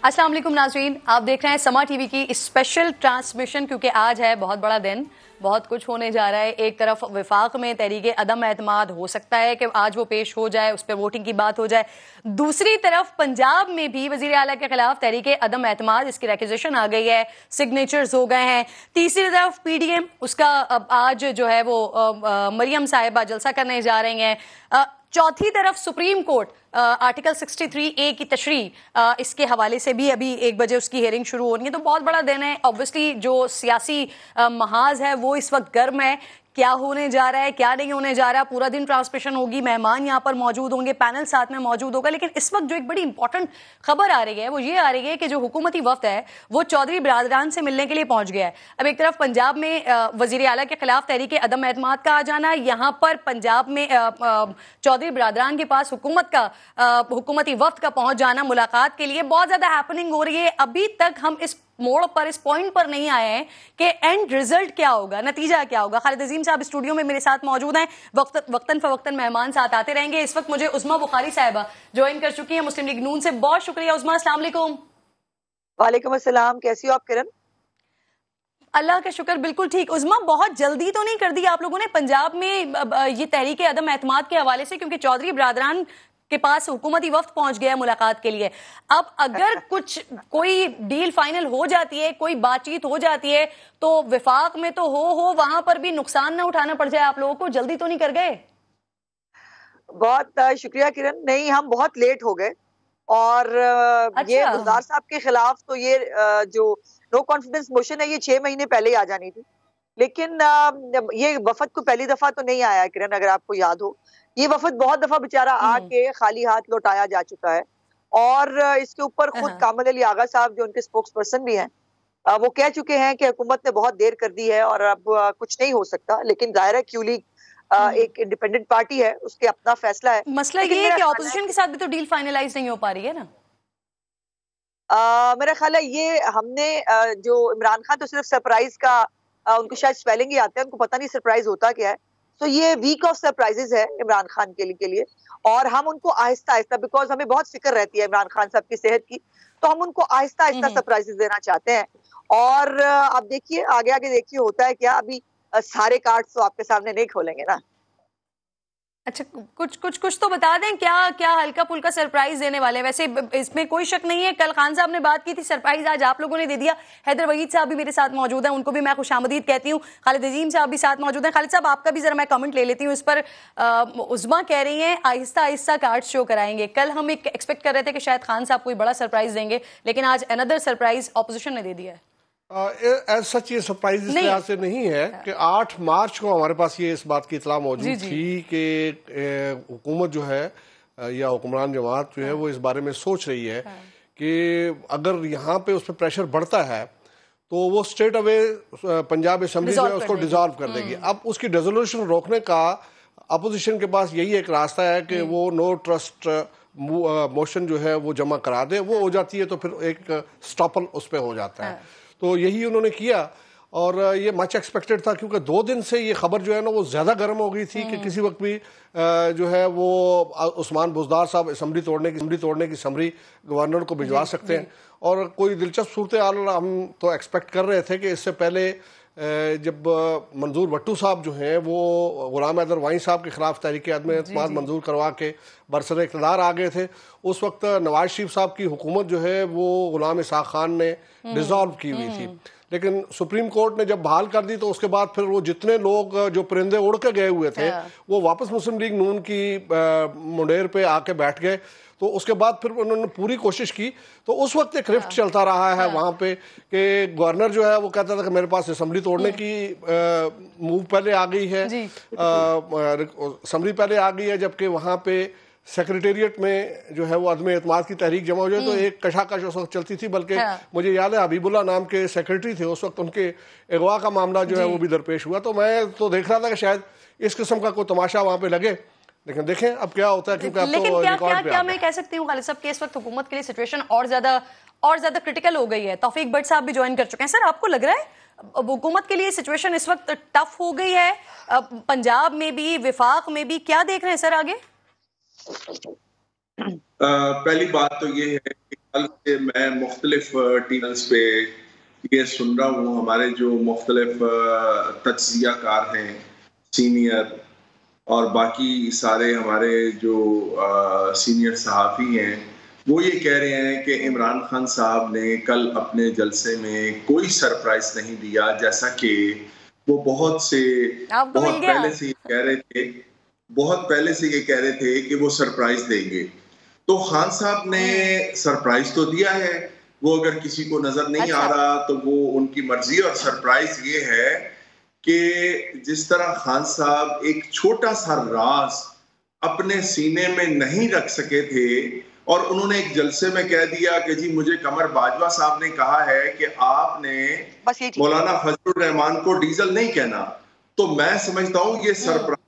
अस्सलाम वालेकुम नाज़रीन, आप देख रहे हैं समा टीवी की स्पेशल ट्रांसमिशन, क्योंकि आज है बहुत बड़ा दिन, बहुत कुछ होने जा रहा है। एक तरफ विफाक में तहरीक अदम एतमाद हो सकता है कि आज वो पेश हो जाए, उस पर वोटिंग की बात हो जाए। दूसरी तरफ पंजाब में भी वजीर आला के खिलाफ तहरीक अदम एतमाद, इसकी रिक्विजिशन आ गई है, सिग्नेचर्स हो गए हैं। तीसरी तरफ PDM, उसका आज जो है वो मरियम साहिबा जलसा करने जा रही हैं। चौथी तरफ सुप्रीम कोर्ट आर्टिकल 63A की तशरीह, इसके हवाले से भी अभी 1 बजे उसकी हियरिंग शुरू होनी है। तो बहुत बड़ा दिन है। ऑब्वियसली जो सियासी महाज है वो इस वक्त गर्म है। क्या होने जा रहा है, क्या नहीं होने जा रहा, पूरा दिन ट्रांसमिशन होगी, मेहमान यहाँ पर मौजूद होंगे, पैनल साथ में मौजूद होगा। लेकिन इस वक्त जो एक बड़ी इंपॉर्टेंट खबर आ रही है वो ये आ रही है कि जो हुकूमती वफ्द है वो चौधरी बिरादरान से मिलने के लिए पहुंच गया है। अब एक तरफ पंजाब में वजीर आला के खिलाफ तहरीक अदम एतमाद का आ जाना, यहाँ पर पंजाब में चौधरी बिरादरान के पास हुकूमती वफ्द का पहुंच जाना मुलाकात के लिए, बहुत ज्यादा हैपनिंग हो रही है। अभी तक हम इस मोड़ पर, इस पॉइंट पर नहीं आए हैं कि एंड रिजल्ट क्या होगा, नतीजा क्या होगा। खालिद अजीम साहब स्टूडियो में मेरे साथ मौजूद हैं, वक्तन फवक्तन मेहमान साथ आते रहेंगे। इस वक्त मुझे उस्मा बुखारी साहिबा ज्वाइन कर चुकी हैं मुस्लिम लीग नून से। बहुत शुक्रिया उस्मा, अस्सलाम वालेकुम। वालेकुम अस्सलाम, कैसी हो आप किरण? अल्लाह का शुक्र, बिल्कुल ठीक। उस्मा, बहुत जल्दी तो नहीं कर दी आप लोगों ने पंजाब में ये तहरीक अदम एतमाद के हवाले से, क्योंकि चौधरी बिरादरान के पास हुकूमती वफ्द पहुंच गया है मुलाकात के लिए। अब अगर कोई डील फाइनल हो जाती है, कोई बातचीत हो जाती है, तो विफाक में तो हो वहां पर भी नुकसान ना उठाना पड़ जाए आप लोगों को। जल्दी तो नहीं कर गए? बहुत शुक्रिया किरण। नहीं, हम बहुत लेट हो गए और ये बुज़दार साहब के खिलाफ तो ये जो नो कॉन्फिडेंस मोशन है ये 6 महीने पहले ही आ जानी थी। लेकिन ये वफद को पहली दफा तो नहीं आया किरण, अगर आपको याद हो। ये वफद बहुत दफा बेचारा आके खाली हाथ लौटाया जा चुका है और इसके ऊपर खुद कामिल अली आगा साहब जो उनके स्पोक्स पर्सन भी हैं, वो कह चुके हैं कि हुकूमत ने बहुत देर कर दी है और अब कुछ नहीं हो सकता। लेकिन जाहिर है क्यू लीग एक इंडिपेंडेंट पार्टी है, उसके अपना फैसला है। मसला ये है कि ऑपोजिशन के साथ भी तो डील फाइनलाइज नहीं हो पा रही है ना। मेरा ख्याल है ये हमने जो इमरान खान तो सिर्फ सरप्राइज का उनको शायद स्पेलिंग ही आता है, उनको पता नहीं सरप्राइज होता क्या है। तो ये वीक ऑफ सरप्राइजेज है इमरान खान के लिए और हम उनको आहिस्ता आहिस्ता, बिकॉज हमें बहुत फिक्र रहती है इमरान खान साहब की सेहत की, तो हम उनको आहिस्ता आहिस्ता सरप्राइजेज देना चाहते हैं। और आप देखिए आगे आगे देखिए होता है क्या। अभी सारे कार्ड्स तो आपके सामने नहीं खोलेंगे ना। अच्छा, कुछ तो बता दें, क्या क्या हल्का फुल्का सरप्राइज देने वाले हैं? वैसे इसमें कोई शक नहीं है, कल खान साहब ने बात की थी, सरप्राइज आज आप लोगों ने दे दिया। हैदर वहीद साहब भी मेरे साथ मौजूद हैं, उनको भी मैं खुशामदीद कहती हूँ। खालिद अजीम साहब भी साथ मौजूद हैं। खालिद साहब, आपका भी जरा मैं कमेंट ले लेती हूँ इस पर। उज़मा कह रही हैं आहिस्ता आहिस्ता कार्ड शो कराएंगे। कल हम एक एक्सपेक्ट कर रहे थे कि शायद खान साहब कोई बड़ा सरप्राइज देंगे, लेकिन आज अनदर सरप्राइज ऑपोजिशन ने दे दिया है। एज सच ये सरप्राइज इस लिहाज से नहीं है कि 8 मार्च को हमारे पास ये इस बात की इतला मौजूद थी कि हुकूमत जो है या हुक्मरान जमात जो है वो इस बारे में सोच रही है कि अगर यहाँ पे उस पर प्रेशर बढ़ता है तो वो स्ट्रेट अवे पंजाब असेंबली जो है उसको डिसॉल्व कर देगी। अब उसकी डिसोल्यूशन रोकने का अपोजिशन के पास यही एक रास्ता है कि वो नो ट्रस्ट मोशन जो है वो जमा करा दे। वो हो जाती है तो फिर एक स्टॉपल उस पर हो जाता है। तो यही उन्होंने किया और ये मच एक्सपेक्टेड था, क्योंकि 2 दिन से ये खबर जो है ना वो ज़्यादा गर्म हो गई थी कि किसी वक्त भी जो है वो उस्मान बुज़दार साहब असेंबली तोड़ने की समरी गवर्नर को भिजवा सकते हैं। और कोई दिलचस्प सूरत हाल हम तो एक्सपेक्ट कर रहे थे कि इससे पहले जब मंजूर भट्टू साहब जो हैं वो गुलाम हैदर वाई साहब के खिलाफ तहरीक अदम एतमाद मंजूर करवा के बरसर इक़्तिदार आ गए थे, उस वक्त नवाज शरीफ साहब की हुकूमत जो है वो गुलाम इसाक खान ने डिसॉल्व की हुई थी। लेकिन सुप्रीम कोर्ट ने जब बहाल कर दी तो उसके बाद फिर वो जितने लोग जो परिंदे उड़ के गए हुए थे वो वापस मुस्लिम लीग नून की मुंडेर पे आके बैठ गए। तो उसके बाद फिर उन्होंने पूरी कोशिश की। तो उस वक्त एक रिफ्ट चलता रहा है वहाँ पे कि गवर्नर जो है वो कहता था कि मेरे पास असेंबली तोड़ने की मूव पहले आ गई है, असेंबली पहले आ गई है, जबकि वहाँ पे सेक्रेटेरिएट में जो है वो अदम एतमाद की तहरीक जमा हो जाए। तो एक कशाकश उस वक्त चलती थी, बल्कि मुझे याद है हबीबुल्ला नाम के सेक्रेटरी थे उस वक्त, उनके अगवा का मामला जो है वो भी दरपेश हुआ। तो मैं तो देख रहा था कि शायद इस किस्म का कोई तमाशा वहाँ पे लगे, लेकिन देखें अब क्या होता है। क्योंकि अब लेकिन तो क्या मैं कह सकती हूँ खालिद साहब कि इस वक्त हुकूमत के लिए सिचुएशन और ज्यादा क्रिटिकल हो गई है। तौफीक भट्ट साहब भी ज्वाइन कर चुके हैं। सर, आपको लग रहा है हुकूमत के लिए सिचुएशन इस वक्त टफ हो गई है? पंजाब में भी, विफाक में भी, क्या देख रहे हैं सर आगे? पहली बात तो ये है कि कल से मैं मुख्तलिफ टीवीज़ पे ये सुन रहा हूँ, हमारे जो मुख्तलिफ तज्ज़ियाकार हैं, सीनियर और बाकी सारे हमारे जो सीनियर सहाफ़ी हैं, वो ये कह रहे हैं कि इमरान खान साहब ने कल अपने जलसे में कोई सरप्राइज़ नहीं दिया, जैसा कि वो बहुत पहले से ये कह रहे थे कि वो सरप्राइज़ देंगे। तो खान साहब ने सरप्राइज तो दिया है, वो अगर किसी को नजर नहीं आ रहा तो वो उनकी मर्जी। और सरप्राइज ये है कि जिस तरह खान साहब एक छोटा सा राज अपने सीने में नहीं रख सके थे और उन्होंने एक जलसे में कह दिया कि जी मुझे कमर बाजवा साहब ने कहा है कि आपने मौलाना फजलुर रहमान को डीजल नहीं कहना, तो मैं समझता हूं ये सरप्राइज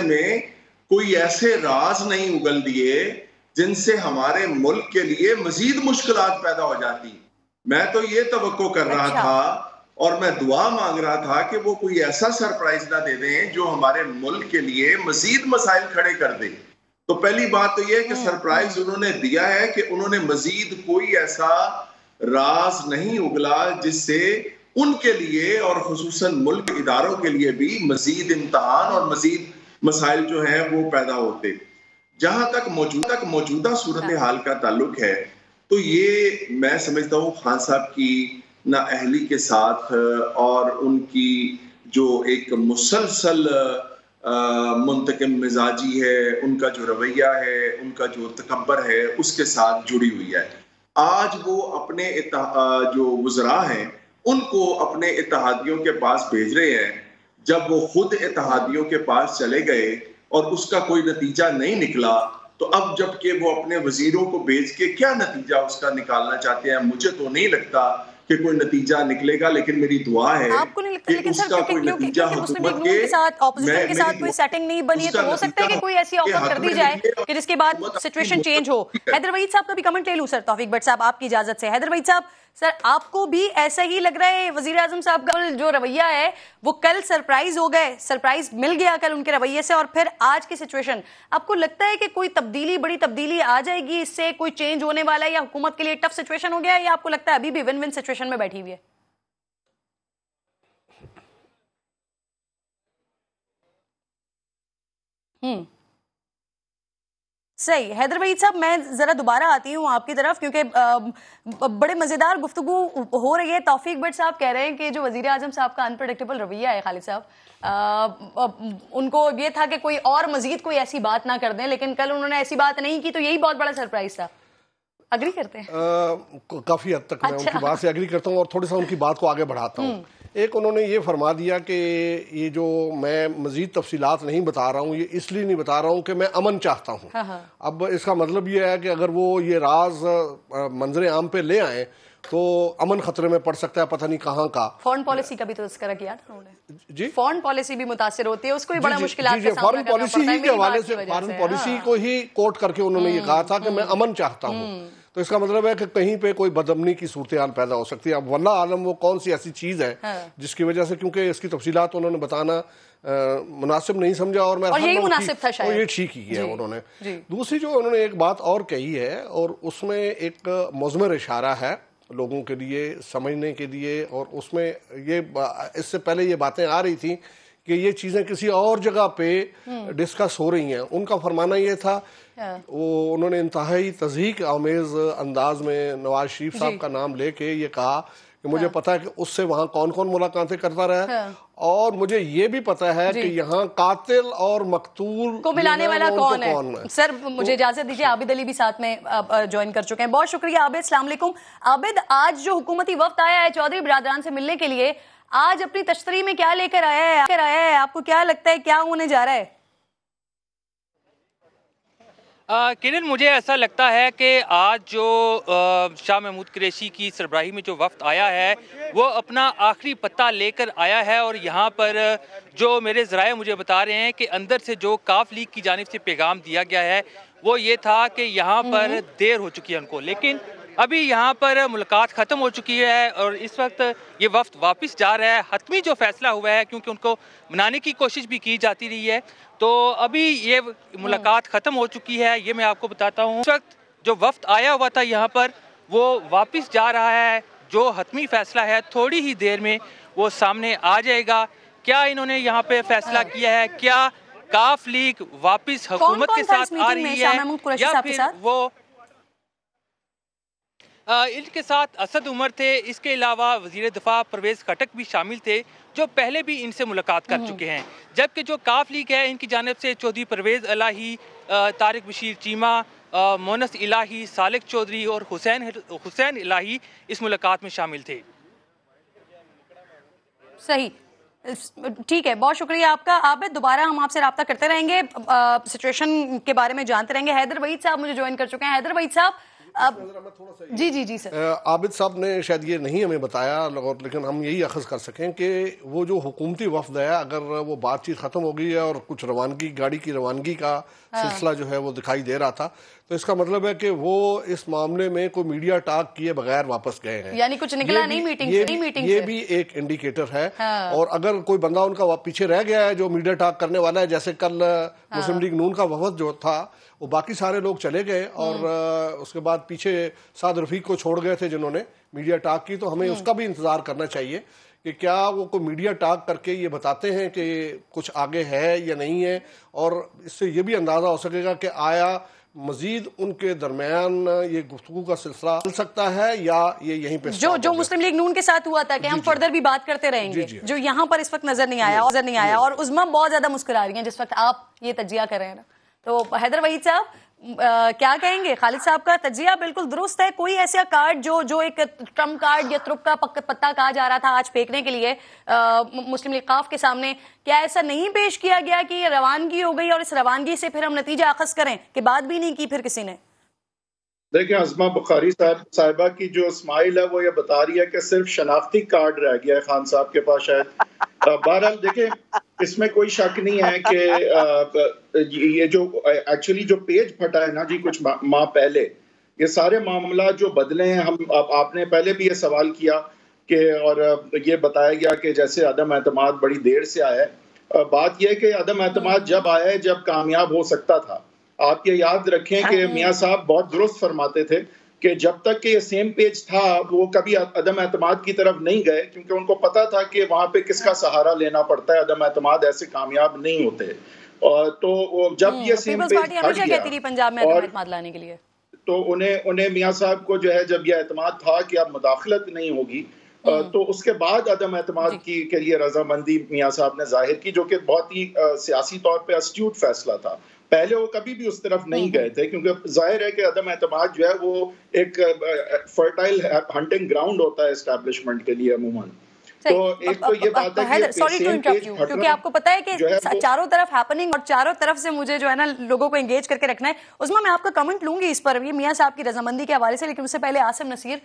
में कोई ऐसे राज नहीं उगल दिए जिनसे हमारे मुल्क के लिए मजीद मुश्किलात पैदा हो जाती। मैं तो ये तवक्को कर रहा था और मैं दुआ मांग रहा था कि वो कोई ऐसा सरप्राइज ना दे दें जो हमारे मुल्क के लिए मजीद मसाइल खड़े कर दे। तो पहली बात तो ये है कि सरप्राइज उन्होंने दिया है कि उन्होंने मजीद कोई ऐसा राज नहीं उगला जिससे उनके लिए और खुसूसन मुल्क इदारों के लिए भी मजीद इम्तहान और मजीद मसाइल जो है वो पैदा होते। जहां तक मौजूदा सूरत हाल का ताल्लुक है तो ये मैं समझता हूँ खान साहब की नाअहली के साथ और उनकी जो एक मुसलसल मुंतकिम मिजाजी है, उनका जो रवैया है, उनका जो तकब्बर है, उसके साथ जुड़ी हुई है। आज वो अपने जो वज़रा हैं उनको अपने इत्तेहादियों के पास भेज रहे हैं। जब वो खुद इत्तेहादियों के पास चले गए और उसका कोई नतीजा नहीं निकला, तो अब जबकि वो अपने वजीरों को भेज के क्या नतीजा उसका निकालना चाहते हैं, मुझे तो नहीं लगता कि कोई नतीजा निकलेगा, लेकिन मेरी दुआ है आपको नहीं लगता, लेकिन उसका कोई नतीजा हुकूमत के साथ ऑपोजिशन के साथ कोई सेटिंग नहीं बनी है, तो हो सकता है कि कोई ऐसी ऑफर कर दी जाए कि जिसके बाद सिचुएशन चेंज हो। हैदर वहीद साहब का भी कमेंट ले लूं सर, तौफीक भट्ट साहब आपकी इजाजत से। हैदर वहीद साहब, सर आपको भी ऐसा ही लग रहा है वजीर आजम साहब का जो रवैया है वो कल सरप्राइज हो गए, सरप्राइज मिल गया कल उनके रवैये से, और फिर आज की सिचुएशन आपको लगता है कि कोई तब्दीली, बड़ी तब्दीली आ जाएगी, इससे कोई चेंज होने वाला है, या हुकूमत के लिए टफ सिचुएशन हो गया है, या आपको लगता है अभी भी विन विन सिचुएशन में बैठी हुई है? सही। हैदर वहीद साहब, मैं जरा दोबारा आती हूँ आपकी तरफ, क्योंकि बड़े मजेदार गुफ्तगू हो रही है। तौफीक भट्ट साहब कह रहे हैं कि जो वजीर आजम साहब का अनप्रेडिक्टेबल रवैया है खालिद साहब, उनको ये था कि कोई और मजीद कोई ऐसी बात ना कर दें, लेकिन कल उन्होंने ऐसी बात नहीं की, तो यही बहुत बड़ा सरप्राइज था। अग्री करते हैं? काफी हद तक मैं उनकी बात से अग्री करता हूँ और थोड़ी सा उनकी बात को आगे बढ़ाता हूँ। एक उन्होंने ये फरमा दिया कि ये जो मैं मजीद तफसीलात नहीं बता रहा हूँ, ये इसलिए नहीं बता रहा हूँ कि मैं अमन चाहता हूँ। अब इसका मतलब ये है कि अगर वो ये राज मंजर आम पे ले आए तो अमन खतरे में पड़ सकता है, पता नहीं कहाँ का। फॉरेन पॉलिसी का भी तो तस्करा किया था उन्होंने जी, फॉरेन पॉलिसी भी मुतासिर होती है, उसको भी बड़ा मुश्किल फॉरेन पॉलिसी ही के हवाले से, फॉरेन पॉलिसी को ही कोट करके उन्होंने ये कहा था कि मैं अमन चाहता हूँ। तो इसका मतलब है कि कहीं पे कोई बदअमनी की सूरत पैदा हो सकती है। अब वल्लाह आलम वो कौन सी ऐसी चीज है जिसकी वजह से, क्योंकि इसकी तफसीलात उन्होंने बताना मुनासिब नहीं समझा, और मैं यही मुनासिब था शायद, ये ठीक ही है उन्होंने। दूसरी जो उन्होंने एक बात और कही है, और उसमें एक मुज़मर इशारा है लोगों के लिए समझने के लिए, और उसमें ये इससे पहले ये बातें आ रही थी कि ये चीज़ें किसी और जगह पे डिस्कस हो रही हैं। उनका फरमाना ये था, वो उन्होंने इंतहाई तज़हीक आमेज़ अंदाज में नवाज शरीफ साहब का नाम लेके ये कहा कि मुझे पता है कि उससे वहाँ कौन कौन मुलाकातें करता रहा है, और मुझे ये भी पता है कि यहाँ कातिल और मकतूल को मिलाने वाला कौन है। सर मुझे इजाजत दीजिए, आबिद अली भी साथ में ज्वाइन कर चुके हैं। बहुत शुक्रिया आबिद। अस्सलाम वालेकुम आबिद, आज जो हुकूमती वफ्द आया है चौधरी बिरादरान से मिलने के लिए, आज अपनी तशतरी में क्या लेकर आया है? आपको क्या लगता है क्या होने जा रहा है? किरण, मुझे ऐसा लगता है कि आज जो शाह महमूद कुरैशी की सरबराही में जो वफ्द आया है वो अपना आखिरी पत्ता लेकर आया है, और यहाँ पर जो मेरे ज़राए मुझे बता रहे हैं कि अंदर से जो काफ लीग की जानिब से पैगाम दिया गया है वो ये था कि यहाँ पर देर हो चुकी है उनको, लेकिन अभी यहाँ पर मुलाकात ख़त्म हो चुकी है और इस वक्त ये वफ्द वापस जा रहा है। हतमी जो फैसला हुआ है, क्योंकि उनको मनाने की कोशिश भी की जाती रही है, तो अभी ये मुलाकात ख़त्म हो चुकी है, ये मैं आपको बताता हूँ। इस वक्त जो वफ्द आया हुआ था यहाँ पर वो वापस जा रहा है। जो हतमी फैसला है थोड़ी ही देर में वो सामने आ जाएगा। क्या इन्होंने यहाँ पे फैसला किया है, क्या काफ लीग वापस हुकूमत के साथ आ रही है या फिर वो इनके साथ असद उमर थे। इसके अलावा वजीर दिफा परवेज खटक भी शामिल थे जो पहले भी इनसे मुलाकात कर चुके हैं। जबकि जो काफ लीग है इनकी जानिब से चौधरी परवेज इलाही, तारिक बशीर चीमा, मोनस इलाही, सालिक चौधरी और हुसैन इलाही इस मुलाकात में शामिल थे। सही, ठीक है, बहुत शुक्रिया आपका आबिद। दोबारा हम आपसे रब्ता करते रहेंगे, सिचुएशन के बारे में जानते रहेंगे। हैदर वहीद साहब मुझे ज्वाइन कर चुके हैं। हैदर वहीद साहब, जी सर। आबिद साहब ने शायद ये नहीं हमें बताया, लेकिन हम यही अखज़ कर सकें कि वो जो हुकूमती वफ़द है, अगर वो बातचीत ख़त्म हो गई है और कुछ रवानगी, गाड़ी की रवानगी का सिलसिला जो है वो दिखाई दे रहा था, तो इसका मतलब है कि वो इस मामले में कोई मीडिया टॉक किए बगैर वापस गए हैं, यानी कुछ निकला नहीं मीटिंग से। ये भी एक इंडिकेटर है। और अगर कोई बंदा उनका पीछे रह गया है जो मीडिया टॉक करने वाला है, जैसे कल मुस्लिम लीग नून का वफद जो था वो बाकी सारे लोग चले गए और उसके बाद पीछे साद रफीक को छोड़ गए थे जिन्होंने मीडिया टॉक की, तो हमें उसका भी इंतजार करना चाहिए कि क्या वो कोई मीडिया टॉक करके ये बताते हैं कि कुछ आगे है या नहीं है, और इससे ये भी अंदाजा हो सकेगा कि आया मजीद उनके दरमियान ये गुफ्तगू का सिलसिला चल सकता है या ये यहीं पे जो मुस्लिम लीग नून के साथ हुआ था कि हम फर्दर भी बात करते रहेंगे, जो यहाँ पर इस वक्त नजर नहीं आया और उज़मा बहुत ज्यादा मुस्कुरा रही हैं जिस वक्त आप ये तजिया कर रहे हैं ना। तो हैदर वहीद साहब क्या कहेंगे? खालिद साहब का तजिया बिल्कुल दुरुस्त है। कोई ऐसा कार्ड जो एक ट्रम्प कार्ड या त्रुप का पत्ता कहा जा रहा था आज फेंकने के लिए मुस्लिम लीग काफ के सामने, क्या ऐसा नहीं पेश किया गया कि रवानगी हो गई और इस रवानगी से फिर हम नतीजा अखज़ करें कि बात भी नहीं की फिर किसी ने? देखिए, अज़मा बुखारी साहिबा की जो स्माइल है वो ये बता रही है कि सिर्फ शनाख्ती कार्ड रह गया है खान साहब के पास शायद। बहरहाल देखिए, इसमें कोई शक नहीं है कि ये जो एक्चुअली जो पेज फटा है ना जी कुछ माह पहले, ये सारे मामला जो बदले हैं, हम आपने पहले भी ये सवाल किया कि और ये बताया गया कि जैसे अदम एतमाद बड़ी देर से आया है। बात यह है कि अदम एतमाद जब आया है जब कामयाब हो सकता था। आप ये याद रखें कि मियाँ साहब बहुत दुरुस्त फरमाते थे कि जब तक कि ये सेम पेज था वो कभी अदम एतमाद की तरफ नहीं गए, क्योंकि उनको पता था कि वहां पे किसका सहारा लेना पड़ता है, अदम एतमाद ऐसे कामयाब नहीं होते। और तो जब ये सेम पेज हट गया पंजाब में अदम एतमाद लाने के लिए, तो उन्हें मियाँ साहब को जो है जब यह एतमाद था कि अब मुदाखलत नहीं होगी, तो उसके बाद अदम एतमाद की के लिए रजामंदी मियाँ साहब ने जाहिर की, जो कि बहुत ही सियासी तौर पे अस्ट्यूट फैसला था। पहले वो कभी भी उस तरफ नहीं गए थे, क्योंकि जाहिर है कि अदम एतमाद जो है वो एक फर्टाइल हंटिंग ग्राउंड होता है एस्टैब्लिशमेंट के लिए अमूमन। तो एक तो ये बात है कि सॉरी टू इंटरप्ट यू, क्योंकि आपको पता है कि चारों तरफ हैपनिंग और चारों तरफ से मुझे जो है ना लोगों को एंगेज करके रखना है। उसमें मैं आपका कमेंट लूंगी इस पर, ये मियाँ साहब की रजामंदी के हवाले से, लेकिन उससे पहले आसिम नसीर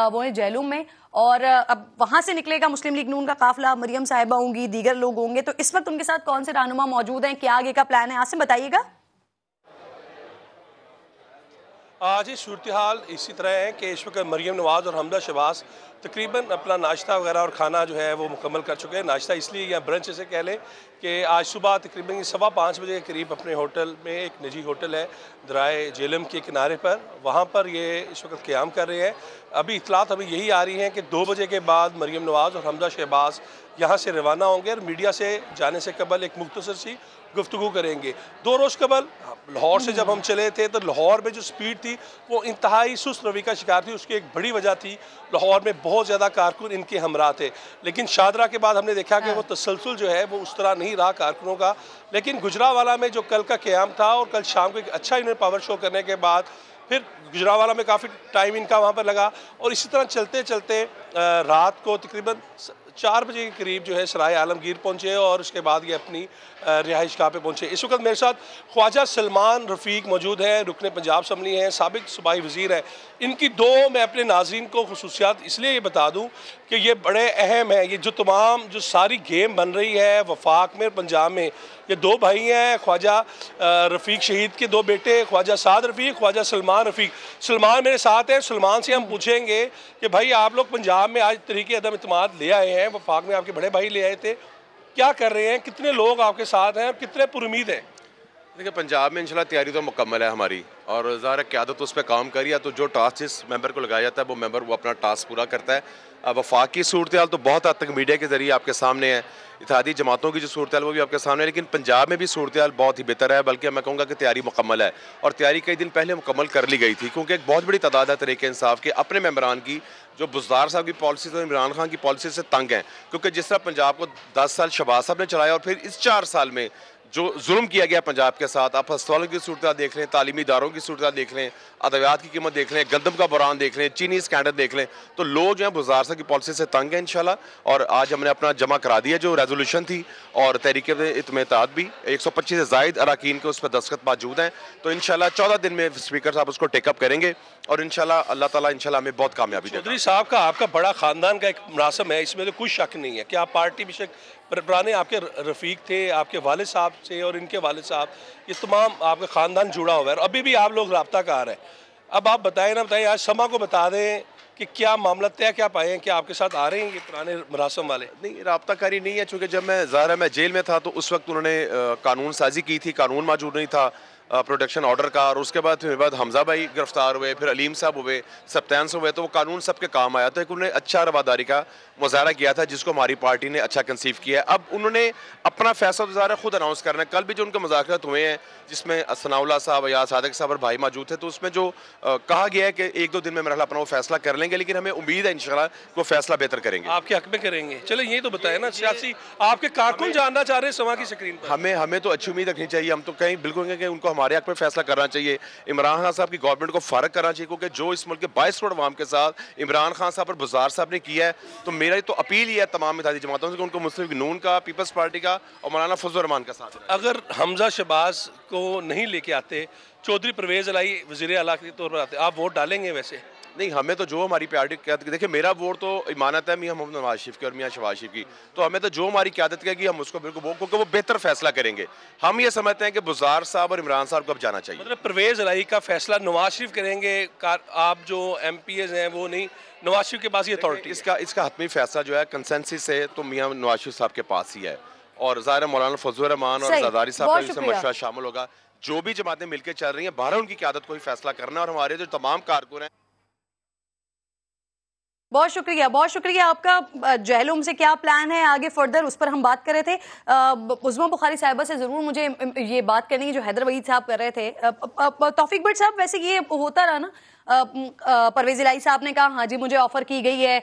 वो है जैलूम में, और अब वहां से निकलेगा मुस्लिम लीग नून का काफिला, मरियम साहिबा होंगी, दीगर लोग होंगे, तो इस वक्त उनके साथ कौन से रहनुमा मौजूद हैं, क्या आगे का प्लान है? आसिम बताइएगा। जी, सूरत हाल इसी तरह है कि इस वक्त मरियम नवाज़ और हमदा शहबाज तकरीबन अपना नाश्ता वगैरह और खाना जो है वो मुकम्मल कर चुके हैं। नाश्ता इसलिए या ब्रंच से कह लें कि आज सुबह तकरीबन 5:15 बजे के करीब अपने होटल में, एक निजी होटल है दराए जेलम के किनारे पर, वहाँ पर ये इस वक्त क़याम कर रहे हैं। अभी इतलात हमें यही आ रही हैं कि 2 बजे के बाद मरियम नवाज़ और हमदा शहबाज यहाँ से रवाना होंगे और मीडिया से जाने से कबल एक मुख्तसर सी गुफ्तगू करेंगे। 2 रोज़ कबल लाहौर से जब हम चले थे तो लाहौर में जो स्पीड थी वो इंतहाई सुस्त रवि का शिकार थी। उसकी एक बड़ी वजह थी लाहौर में बहुत ज़्यादा कारकुन इनके हमरा थे, लेकिन शादरा के बाद हमने देखा कि वो तसलसल जो है वो उस तरह नहीं रहा कारकुनों का। लेकिन गुजरावाला में जो कल का क़याम था और कल शाम को एक अच्छा इन्होंने पावर शो करने के बाद फिर गुजरावाला में काफ़ी टाइम इनका वहाँ पर लगा, और इसी तरह चलते चलते रात को तकरीबन 4 बजे के करीब जो है सराय आलमगीर पहुँचे और उसके बाद ये अपनी रिहाइश गाह पे पहुँचे। इस वक्त मेरे साथ ख्वाजा सलमान रफ़ीक मौजूद हैं, रुकने पंजाब असम्बली हैं, साबिक सूबाई वज़ीर हैं। इनकी मैं अपने नाज़रीन को खुसूसियात इसलिए ये बता दूँ कि ये बड़े अहम है। ये जो सारी गेम बन रही है वफाक में, पंजाब में, ये 2 भाई हैं, ख्वाजा रफ़ीक शहीद के 2 बेटे, ख्वाजा साद रफ़ीक, ख्वाजा सलमान रफ़ीक। सलमान मेरे साथ हैं, सलमान से हम पूछेंगे कि भाई आप लोग पंजाब में आज तरीके अदम एतमाद ले आए हैं, वफाक में आपके बड़े भाई ले आए थे, क्या कर रहे हैं, कितने लोग आपके साथ हैं और कितने पुरुमीद हैं? देखिए पंजाब में इंशाल्लाह तैयारी तो मुकम्मल है हमारी, और ज़ाहिर क़यादत उस पर काम करी है, तो जो टास्क जिस मेंबर को लगाया जाता है वो मेंबर वो अपना टास्क पूरा करता है। अब वफाक की सूरत हाल तो बहुत हद तक मीडिया के ज़रिए आपके सामने है, इत्तेहादी जमातों की जो सूरत हाल वो भी आपके सामने है, लेकिन पंजाब में भी सूरत हाल बहुत ही बेहतर है, बल्कि मैं कहूँगा कि तैयारी मुकम्मल है, और तैयारी कई दिन पहले मुकम्मल कर ली गई थी, क्योंकि एक बहुत बड़ी तादाद है तहरीक इंसाफ के अपने मेंबरान की जो बुज़दार साहब की पॉलिसी और इमरान खान की पॉलिसी से तंग हैं, क्योंकि जिस तरह पंजाब को 10 साल शहबाज साहब ने चलाया और फिर इस 4 साल में जो जुल्म किया गया पंजाब के साथ, आप अस्पतालों की सूरत देख लें, तालीमी इदारों की सूरत देख लें, अद्वियात की कीमत देख लें, गंदम का बुरान देख लें, चीनी स्कैंडल देख लें, तो लोग जो है बुज़दार साहब की पॉलिसी से तंग है इंशाल्लाह। और आज हमने अपना जमा करा दिया जो रेजोल्यूशन थी, और तहरीक इत्मीनात भी 125 से ज़ायद अरकान के उस पर दस्तखत मौजूद हैं, तो इंशाल्लाह 14 दिन में स्पीकर साहब उसको टेकअप करेंगे, और इंशाल्लाह अल्लाह ताला इंशाल्लाह हमें बहुत कामयाबी देगा। चौधरी साहब का आपका बड़ा ख़ानदान का एक मरासम है, इसमें तो कुछ शक नहीं है कि आप पार्टी बेशक पुराने आपके रफ़ीक थे, आपके वालिद साहब से और इनके वालिद साहब, ये तमाम आपका ख़ानदान जुड़ा हुआ है, और अभी भी आप लोग राब्ताकार हैं। अब आप बताएं आज समा को बता दें कि क्या मामला तय क्या पाए हैं, क्या आपके साथ आ रहे हैं ये पुराने मरासम वाले? नहीं, राब्ताकारी नहीं है, चूँकि जब मैं जेल में था तो उस वक्त उन्होंने कानून साजी की थी, कानून मौजूद नहीं था प्रोटेक्शन ऑर्डर का, और उसके बाद हमजा भाई गिरफ्तार हुए, फिर अलीम साहब हुए, सप्तान से हुए, तो वो कानून सबके काम आया। तो एक उन्होंने अच्छा रवादारी का मुजाहरा किया था जिसको हमारी पार्टी ने अच्छा कंसीव किया है। अब उन्होंने अपना फैसला ज़ाहिर खुद अनाउंस करना है। कल भी जो उनके मुज़ाकरात हुए हैं जिसमें सनाउल्लाह साहब या सादिक साहब और भाई मौजूद थे, तो उसमें जो कहा गया है कि 1-2 दिन में मेरा अपना वो फैसला कर लेंगे, लेकिन हमें उम्मीद है इंशाल्लाह वो फैसला बेहतर करेंगे, आपके हक में करेंगे। चलो ये तो बताए ना, सियासी आपके कारकुन जानना चाह रहे हैं समा की स्क्रीन पर। हमें तो अच्छी उम्मीद रखनी चाहिए, हम तो कहीं बिल्कुल कि उनको हमारे हक में फैसला करना चाहिए, इमरान खान साहब की गवर्नमेंट को फारग करना चाहिए, क्योंकि जो इस मुल्क के 22 करोड़ अवाम के साथ इमरान खान साहब और बुज़दार साहब ने किया है, तो मेरा तो अपील ही है तमाम इत्तेहादी जमातों से कि उनको मुस्लिम लीग नून का, पीपल्स पार्टी का और मौलाना फजल रहमान का साथ है। अगर हमजा शहबाज को नहीं लेके आते, चौधरी परवेज़ इलाही वज़ीर आला के तौर पर आते, आप वोट डालेंगे? वैसे नहीं, हमें तो जो हमारी पार्टी कहती, देखिए मेरा वोट तो इमानत है मियां मोहम्मद नवाज शरीफ की और मियां शहबाज शरीफ की, तो हमें तो जो हमारी क़यादत कहेगी हम उसको बिल्कुल, क्योंकि वो बेहतर फैसला करेंगे। हम ये समझते हैं कि बुज़दार साहब और इमरान साहब को अब जाना चाहिए। मतलब परवेज़ इलाही का फैसला नवाज शरीफ करेंगे, आप जो MPs हैं वो नहीं, नवाज शरीफ के पास ये अथॉरिटी? इसका हतमी फैसला जो है कंसेंसस से तो मियां नवाज शरीफ साहब के पास ही है, और ज़ाहिर मौलाना फजल रहमान और ज़रदारी साहब का जिससे मशवरा शामिल होगा, जो भी जमातें मिलकर चल रही हैं बाहर उनकी क़यादत को ही फैसला करना, और हमारे जो तमाम कारकुन हैं। बहुत शुक्रिया आपका। जहलुम से क्या प्लान है आगे फर्दर, उस पर हम बात कर रहे थे। उज़्मा बुखारी साहिबा से ज़रूर मुझे ये बात करनी है जो हैदर वहीद साहब कर रहे थे। तौफीक भट्ट साहब, वैसे ये होता रहा ना, परवेज़ इलाही साहब ने कहा हाँ जी मुझे ऑफ़र की गई है,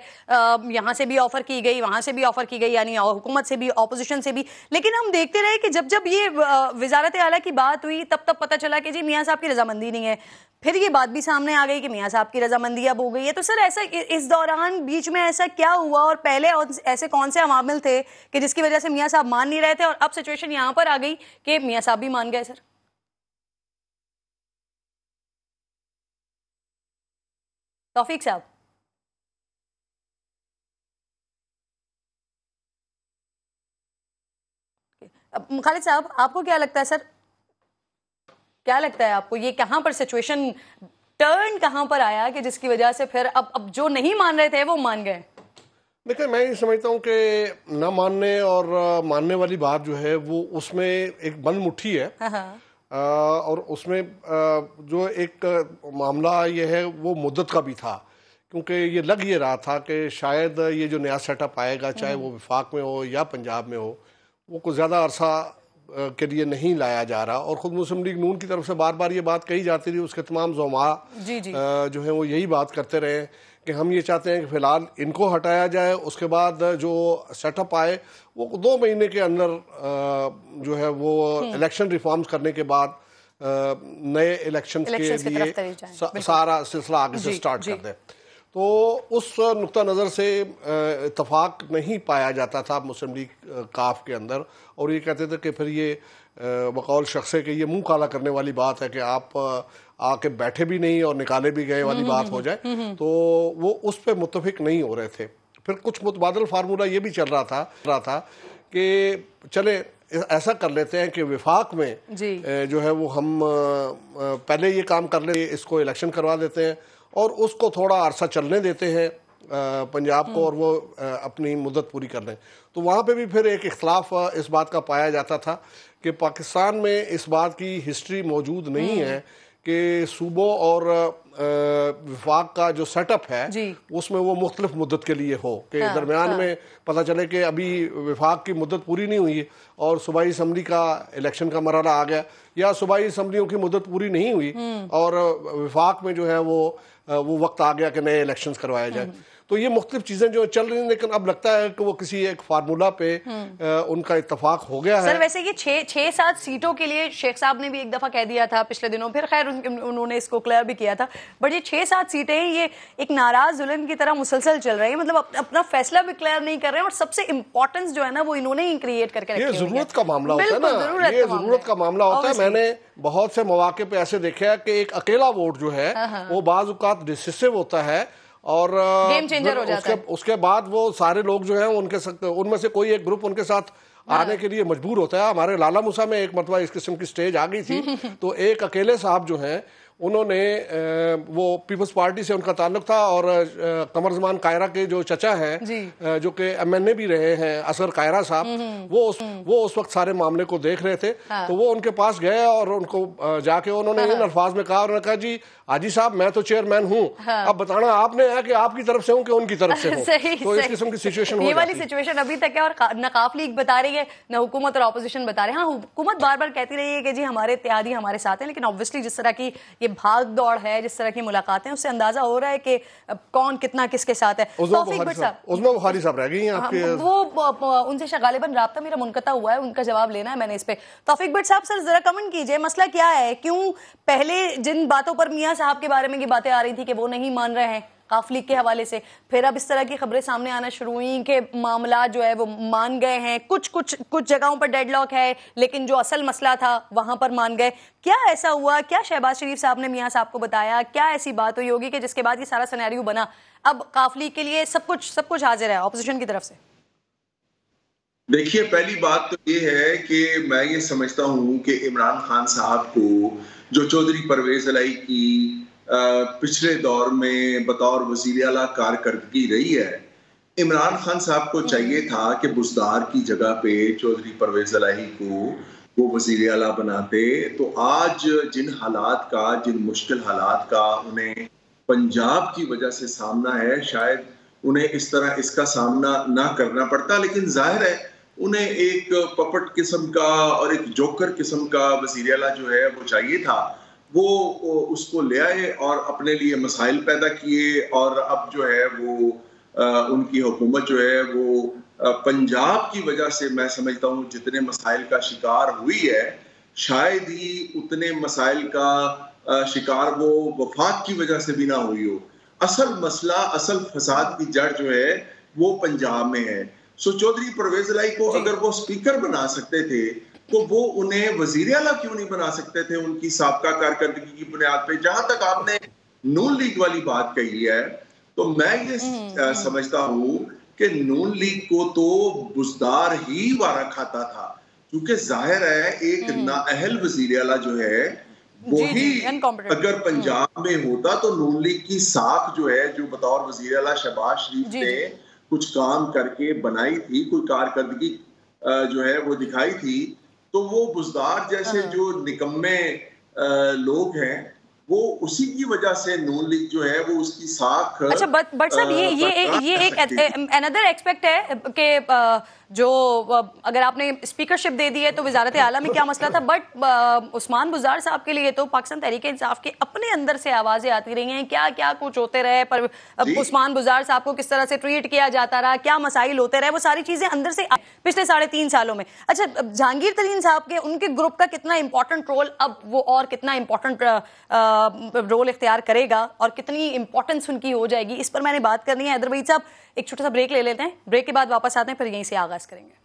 यहाँ से भी ऑफ़र की गई, वहाँ से भी ऑफ़र की गई, यानी हुकूमत से भी ऑपोजिशन से भी, लेकिन हम देखते रहे कि जब ये वज़ारत आला की बात हुई तब पता चला कि जी मियाँ साहब की रजामंदी नहीं है। फिर ये बात भी सामने आ गई कि मियाँ साहब की रजामंदी अब हो गई है। तो सर ऐसा इस दौरान बीच में ऐसा क्या हुआ, और पहले ऐसे कौन से अवामिल थे कि जिसकी वजह से मियाँ साहब मान नहीं रहे थे, और अब सिचुएशन यहाँ पर आ गई कि मियाँ साहब भी मान गए? सर तौफीक साहब। खालिद साहब, आपको क्या लगता है? सर क्या लगता है आपको, ये कहां पर सिचुएशन टर्न कहां पर आया कि जिसकी वजह से फिर अब जो नहीं मान रहे थे वो मान गए? देखिए, मैं ये समझता हूँ कि न मानने और मानने वाली बात जो है वो उसमें एक बंद मुट्ठी है। और उसमें जो एक मामला ये है वो मुद्दत का भी था, क्योंकि ये लग ये रहा था कि शायद ये जो नया सेटअप आएगा, चाहे वो वफाक में हो या पंजाब में हो, वो कुछ ज़्यादा अरसा के लिए नहीं लाया जा रहा। और ख़ुद मुस्लिम लीग नून की तरफ से बार बार ये बात कही जाती थी, उसके तमाम ज़ुमा जो है वो यही बात करते रहे कि हम ये चाहते हैं कि फ़िलहाल इनको हटाया जाए, उसके बाद जो सेटअप आए वो 2 महीने के अंदर जो है वो इलेक्शन रिफॉर्म्स करने के बाद नए इलेक्शन के लिए सारा सिलसिला आगे से स्टार्ट कर दे। तो उस नुक्ता नज़र से इत्तफाक नहीं पाया जाता था मुस्लिम लीग काफ के अंदर, और ये कहते थे कि फिर ये बकौल शख्स के ये मुंह काला करने वाली बात है कि आप आके बैठे भी नहीं और निकाले भी गए वाली बात हो जाए, तो वो उस पर मुत्तफिक नहीं हो रहे थे। फिर कुछ मुतबादल फार्मूला ये भी चल रहा था कि चले ऐसा कर लेते हैं कि विफाक में जो है वो हम पहले ये काम कर ले, इसको इलेक्शन करवा देते हैं और उसको थोड़ा अरसा चलने देते हैं, पंजाब को और वो अपनी मुद्दत पूरी कर लें। तो वहाँ पे भी फिर एक इख्तलाफ इस बात का पाया जाता था कि पाकिस्तान में इस बात की हिस्ट्री मौजूद नहीं है कि सूबों और विफाक का जो सेटअप है उसमें वो मुख्तलिफ मुद्दत के लिए हो कि दरमियान में पता चले कि अभी विफाक की मुद्दत पूरी नहीं हुई और सूबाई असम्बली का इलेक्शन का मरहला आ गया, या सूबाई असम्बलियों की मुद्दत पूरी नहीं हुई और विफाक में जो है वो वक्त आ गया कि नए इलेक्शंस करवाए जाए। तो ये मुख्तलिफ चीजें जो चल रही हैं, लेकिन अब लगता है कि वो किसी एक फार्मूला पे उनका इत्तफाक हो गया है। सर वैसे ये 6-7 सीटों के लिए शेख साहब ने भी एक दफा कह दिया था पिछले दिनों, फिर खैर उन्होंने इसको क्लियर भी किया था, बट ये 6-7 सीटें ये एक नाराज दुल्हन की तरह मुसलसल चल रही है, मतलब अपना फैसला भी क्लियर नहीं कर रहे हैं और सबसे इंपॉर्टेंस जो है ना वो इन्होंने ही क्रिएट करके रखी है। ये जरूरत का मामला होता है ना, ये जरूरत का मामला होता है। मैंने बहुत से मौके पे ऐसे देखा है कि एक अकेला वोट जो है वो बाज़ औक़ात डिसिसिव होता है और गेम चेंजर हो जाता है। उसके बाद वो सारे लोग जो हैं उनमें से कोई एक ग्रुप उनके साथ आने के लिए मजबूर होता है। हमारे लाला मूसा में एक मरतबा इस किस्म की स्टेज आ गई थी तो एक अकेले साहब जो हैं उन्होंने वो पीपल्स पार्टी से उनका ताल्लुक था और कमर ज़मान कायरा के जो चचा हैं जो कि MNA भी रहे हैं असगर कायरा साहब, वो उस वक्त सारे मामले को देख रहे थे। तो वो उनके पास गए और उनको जाके उन्होंने इन अल्फाज में कहा, उन्होंने कहा जी हाजी साहब मैं तो चेयरमैन हूँ, अब बताना आपने है कि आपकी तरफ से हूँ कि उनकी तरफ से हूँ। तो इस किस्म की सिचुएशन ये वाली सिचुएशन अभी तक है और न काफ लीग बता रही है न हुकूमत और ऑपोजिशन बता रहे हैं। हाँ, हुकूमत बार बार कहती रही है कि जी हमारे इत्तेहादी हमारे साथ हैं, लेकिन ऑब्वियसली जिस तरह की ये भाग दौड़ है, जिस तरह की मुलाकातें, उससे अंदाजा हो रहा है कि कौन कितना किसके साथ है। तौफीक बुखारी साहब रह गई हैं आपके, वो उनसे गालिबन राब्ता मेरा मुनक़ता हुआ है, उनका जवाब लेना है मैंने इस पे। तौफीक भट्ट साहब, सर जरा कमेंट कीजिए मसला क्या है, क्यों पहले जिन बातों पर मियां साहब के बारे में ये बातें आ रही थी कि वो नहीं मान रहे हैं काफ लीग के हवाले से, फिर अब इस तरह की खबरें सामने आना शुरू हुई कि मामला जो है वो मान गए हैं, कुछ जगहों पर डेडलॉक है लेकिन जो असल मसला था वहां पर मान गए। क्या ऐसा हुआ, क्या शहबाज शरीफ साहब ने मियां साहब को बताया, क्या ऐसी बात हुई होगी कि जिसके बाद ये सारा सिनेरियो बना? अब काफ लीग के लिए सब कुछ हाजिर है ऑपोजिशन की तरफ से। देखिए, पहली बात तो ये है कि मैं ये समझता हूँ कि इमरान खान साहब को जो चौधरी परवेज इलाही की पिछले दौर में बतौर वज़ीर आला कारकर्दगी रही है, इमरान खान साहब को चाहिए था कि बुज़दार की जगह पे चौधरी परवेज इलाही को वो वज़ीर आला बनाते। तो आज जिन मुश्किल हालात का उन्हें पंजाब की वजह से सामना है, शायद उन्हें इस तरह इसका सामना ना करना पड़ता, लेकिन जाहिर है उन्हें एक पपट किस्म का और एक जोकर किस्म का वज़ीर आला जो है वो चाहिए था। वो उसको ले आए और अपने लिए मसाइल पैदा किए और अब जो है वो उनकी हुकूमत जो है वो पंजाब की वजह से मैं समझता हूँ जितने मसाइल का शिकार हुई है, शायद ही उतने मसाइल का शिकार वो वफाक की वजह से भी ना हुई हो। असल मसला, असल फसाद की जड़ जो है वो पंजाब में है। सो चौधरी परवेज इलाही को अगर वो स्पीकर बना सकते थे तो वो उन्हें वजीर आला क्यों नहीं बना सकते थे उनकी साबका कारकर्दगी की बुनियाद पे? जहां तक आपने नून लीग वाली बात कही है तो मैं ये समझता हूँ कि नून लीग को तो बुज़दार ही वारा खाता था, क्योंकि जाहिर है एक नाअहल वजीर आला जो है वही अगर पंजाब में होता तो नून लीग की साख जो है जो बतौर वजीर आला शहबाज शरीफ ने कुछ काम करके बनाई थी, कोई कारकर्दगी जो है वो दिखाई थी, तो वो बुज़दार जैसे जो निकम्मे लोग हैं वो उसी की वजह से नून लीग जो है वो उसकी साख। अच्छा बट साहब ये एक अनदर एक्सपेक्ट है कि जो अगर आपने स्पीकरशिप दे दी है तो वजारत आला में क्या मसला था, बट उस्मान बुज़दार साहब के लिए तो पाकिस्तान तहरीक इंसाफ के अपने अंदर से आवाजें आती रही हैं, क्या क्या कुछ होते रहे, पर उस्मान बुज़दार साहब को किस तरह से ट्रीट किया जाता रहा, क्या मसाइल होते रहे, वो सारी चीजें अंदर से पिछले 3.5 सालों में। अच्छा, जहांगीर तरीन साहब के उनके ग्रुप का कितना इंपॉर्टेंट रोल अब वो और कितना इंपॉर्टेंट रोल इख्तियार करेगा और कितनी इंपॉर्टेंस उनकी हो जाएगी, इस पर मैंने बात करनी है। अदरवाइज साहब एक छोटा सा ब्रेक ले लेते हैं, ब्रेक के बाद वापस आते हैं, फिर यहीं से आगाज करेंगे।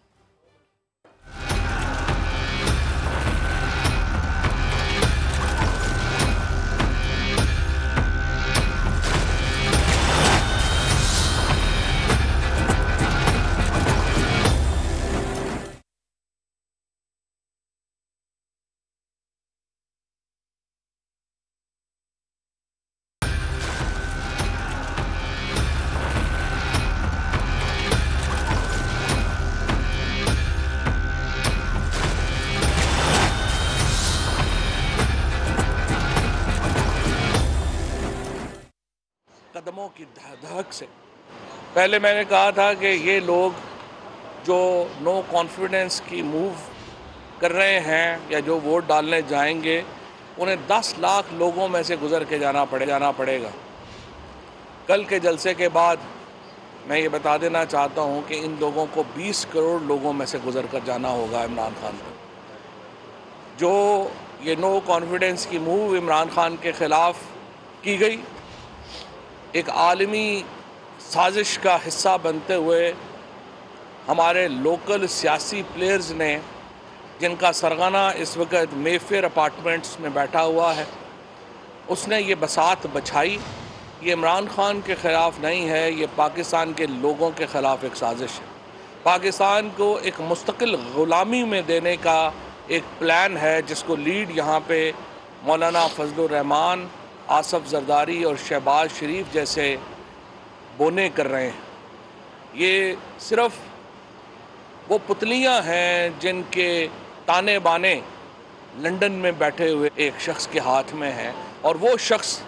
पहले मैंने कहा था कि ये लोग जो नो कॉन्फिडेंस की मूव कर रहे हैं या जो वोट डालने जाएंगे, उन्हें 10 लाख लोगों में से गुजर के जाना पड़ेगा। कल के जलसे के बाद मैं ये बता देना चाहता हूँ कि इन लोगों को 20 करोड़ लोगों में से गुजर कर जाना होगा इमरान खान को। जो ये नो कॉन्फिडेंस की मूव इमरान खान के ख़िलाफ़ की गई, एक आलमी साजिश का हिस्सा बनते हुए हमारे लोकल सियासी प्लेयर्स ने, जिनका सरगना इस वक्त मेफेयर अपार्टमेंट्स में बैठा हुआ है, उसने ये बसात बछाई। ये इमरान खान के ख़िलाफ़ नहीं है, ये पाकिस्तान के लोगों के ख़िलाफ़ एक साजिश है। पाकिस्तान को एक मुस्तकिल ग़ुलामी में देने का एक प्लान है, जिसको लीड यहाँ पे मौलाना फजलुर रहमान, आसफ जरदारी और शहबाज शरीफ जैसे बोने कर रहे हैं। ये सिर्फ़ वो पुतलियाँ हैं जिनके ताने बाने लंदन में बैठे हुए एक शख्स के हाथ में हैं, और वो शख्स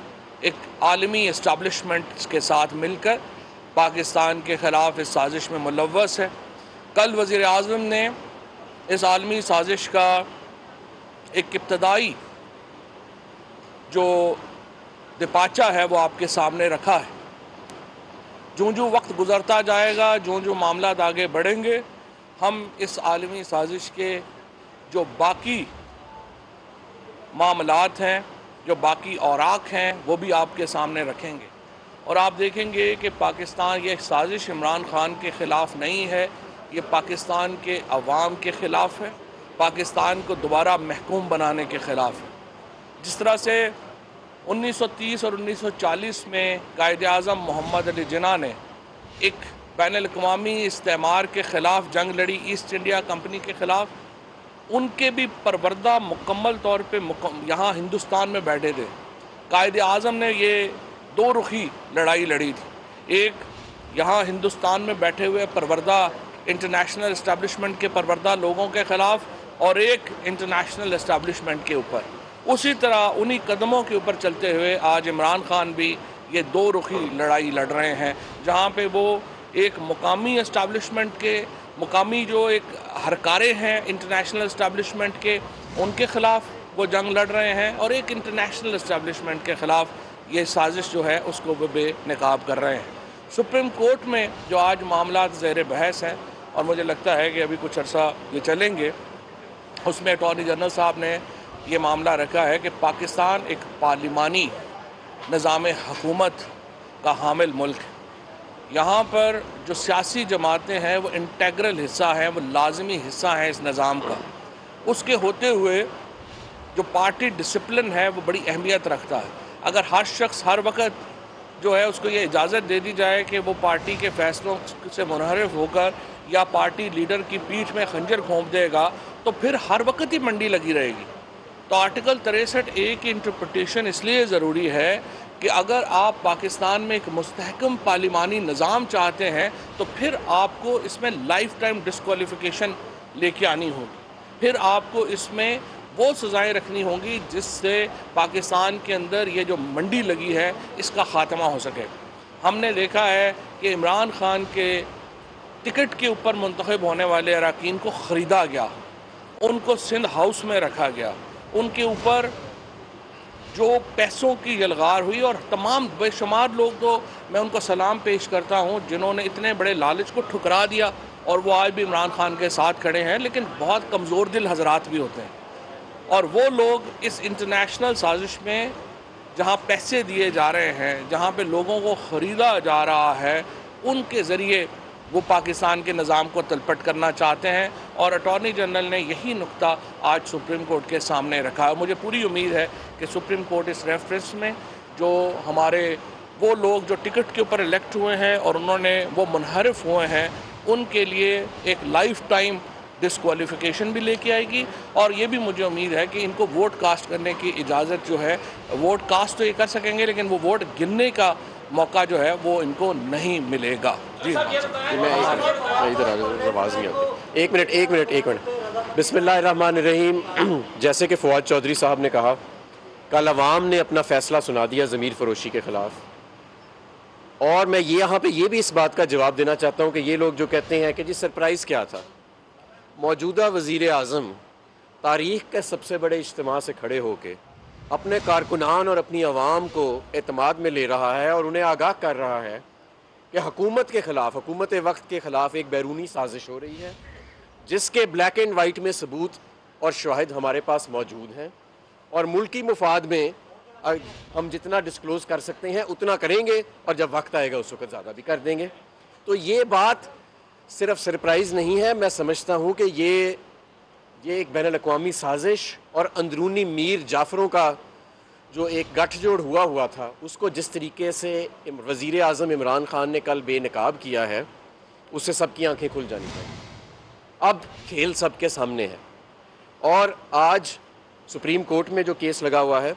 एक आलमी इस्टेब्लिशमेंट के साथ मिलकर पाकिस्तान के ख़िलाफ़ इस साजिश में मुलव्वस है। कल वज़ीर आज़म ने इस आलमी साजिश का एक इब्तदाई जो दिपाचा है वो आपके सामने रखा है। जो वक्त गुज़रता जाएगा, जो मामला आगे बढ़ेंगे, हम इस आलमी साजिश के जो बाकी मामलात हैं, जो बाकी औराक हैं, वो भी आपके सामने रखेंगे। और आप देखेंगे कि पाकिस्तान, ये साजिश इमरान खान के ख़िलाफ़ नहीं है, ये पाकिस्तान के अवाम के ख़िलाफ़ है, पाकिस्तान को दोबारा महकूम बनाने के ख़िलाफ़ है। जिस तरह से 1930 और 1940 में कायद-ए-आज़म मोहम्मद अली जिन्ना ने एक बैनुल-अक़वामी इस्तेमार के ख़िलाफ़ जंग लड़ी, ईस्ट इंडिया कंपनी के ख़िलाफ़, उनके भी परवरदा मुकम्मल तौर पे यहाँ हिंदुस्तान में बैठे थे। कायद-ए-आज़म ने ये दो रुखी लड़ाई लड़ी थी, एक यहाँ हिंदुस्तान में बैठे हुए परवरदा इंटरनेशनल इस्टेब्लिशमेंट के परवरदा लोगों के ख़िलाफ़, और एक इंटरनेशनल इस्टेब्लिशमेंट के ऊपर। उसी तरह उन्हीं कदमों के ऊपर चलते हुए आज इमरान खान भी ये दो रुखी लड़ाई लड़ रहे हैं, जहाँ पे वो एक मुकामी इस्टेब्लिशमेंट के, मुकामी जो एक हरकारे हैं इंटरनेशनल इस्टेब्लिशमेंट के, उनके ख़िलाफ़ वो जंग लड़ रहे हैं, और एक इंटरनेशनल इस्टेब्लिशमेंट के ख़िलाफ़ ये साजिश जो है उसको वो बेनकाब कर रहे हैं। सुप्रीम कोर्ट में जो आज मामला ज़ेर बहस हैं, और मुझे लगता है कि अभी कुछ अर्सा ये चलेंगे, उसमें अटॉर्नी जनरल साहब ने ये मामला रखा है कि पाकिस्तान एक पार्लिमानी निज़ाम हुकूमत का हामिल मुल्क है। यहाँ पर जो सियासी जमातें हैं वो इंटेग्रल हिस्सा हैं, वो लाजमी हिस्सा हैं इस निज़ाम का। उसके होते हुए जो पार्टी डिसिप्लिन है वो बड़ी अहमियत रखता है। अगर हर शख्स हर वक्त जो है उसको ये इजाज़त दे दी जाए कि वो पार्टी के फ़ैसलों से मुनहरिफ होकर या पार्टी लीडर की पीठ में खंजर घोंप देगा, तो फिर हर वक्त ही मंडी लगी रहेगी। तो आर्टिकल 63A की इंटरप्रिटेशन इसलिए ज़रूरी है कि अगर आप पाकिस्तान में एक मुस्तहकम पार्लिमानी निज़ाम चाहते हैं, तो फिर आपको इसमें लाइफ टाइम डिस्क्वालिफिकेशन लेके आनी होगी, फिर आपको इसमें वो सज़ाएँ रखनी होंगी जिससे पाकिस्तान के अंदर ये जो मंडी लगी है इसका ख़ात्मा हो सके। हमने देखा है कि इमरान खान के टिकट के ऊपर मुंतखब होने वाले अरकान को ख़रीदा गया, उनको सिंध हाउस में रखा गया, उनके ऊपर जो पैसों की यलगार हुई, और तमाम बेशुमार लोग, तो मैं उनको सलाम पेश करता हूँ जिन्होंने इतने बड़े लालच को ठुकरा दिया और वो आज भी इमरान खान के साथ खड़े हैं। लेकिन बहुत कमज़ोर दिल हजरात भी होते हैं, और वो लोग इस इंटरनेशनल साजिश में जहाँ पैसे दिए जा रहे हैं, जहाँ पे लोगों को ख़रीदा जा रहा है, उनके ज़रिए वो पाकिस्तान के निज़ाम को तलपट करना चाहते हैं। और अटॉर्नी जनरल ने यही नुक्ता आज सुप्रीम कोर्ट के सामने रखा है। मुझे पूरी उम्मीद है कि सुप्रीम कोर्ट इस रेफरेंस में जो हमारे वो लोग जो टिकट के ऊपर इलेक्ट हुए हैं और उन्होंने वो मुनहरिफ हुए हैं, उनके लिए एक लाइफ टाइम डिस्क्वालिफिकेशन भी लेके आएगी। और ये भी मुझे उम्मीद है कि इनको वोट कास्ट करने की इजाज़त जो है, वोट कास्ट तो ये कर सकेंगे लेकिन वो वोट गिनने का मौका जो है वो इनको नहीं मिलेगा। जी मैं इधर आवाज़ नहीं आती। एक मिनट। बिस्मिल्लाहिर्रहमानिर्रहीम। जैसे कि फवाद चौधरी साहब ने कहा, कल अवाम ने अपना फ़ैसला सुना दिया ज़मीर फ़रोशी के ख़िलाफ़। और मैं यहाँ पे ये भी इस बात का जवाब देना चाहता हूँ कि ये लोग जो कहते हैं कि जी सरप्राइज़ क्या था, मौजूदा वज़ीर आज़म तारीख़ के सबसे बड़े इज्तिमा से खड़े होके अपने कारकुनान और अपनी आवाम को एतमाद में ले रहा है और उन्हें आगाह कर रहा है कि हुकूमत के ख़िलाफ़, हुकूमत वक्त के ख़िलाफ़ एक बैरूनी साजिश हो रही है जिसके ब्लैक एंड वाइट में सबूत और शवाहिद हमारे पास मौजूद हैं, और मुल्की मुफाद में हम जितना डिस्क्लोज़ कर सकते हैं उतना करेंगे, और जब वक्त आएगा उस वक्त ज़्यादा भी कर देंगे। तो ये बात सिर्फ सरप्राइज़ नहीं है, मैं समझता हूँ कि ये एक बैनुल-अक़वामी साजिश और अंदरूनी मीर जाफ़रों का जो एक गठजोड़ हुआ था उसको जिस तरीके से वज़ीर आज़म इमरान ख़ान ने कल बेनकाब किया है उससे सबकी आंखें खुल जानी चाहिए। अब खेल सबके सामने है, और आज सुप्रीम कोर्ट में जो केस लगा हुआ है,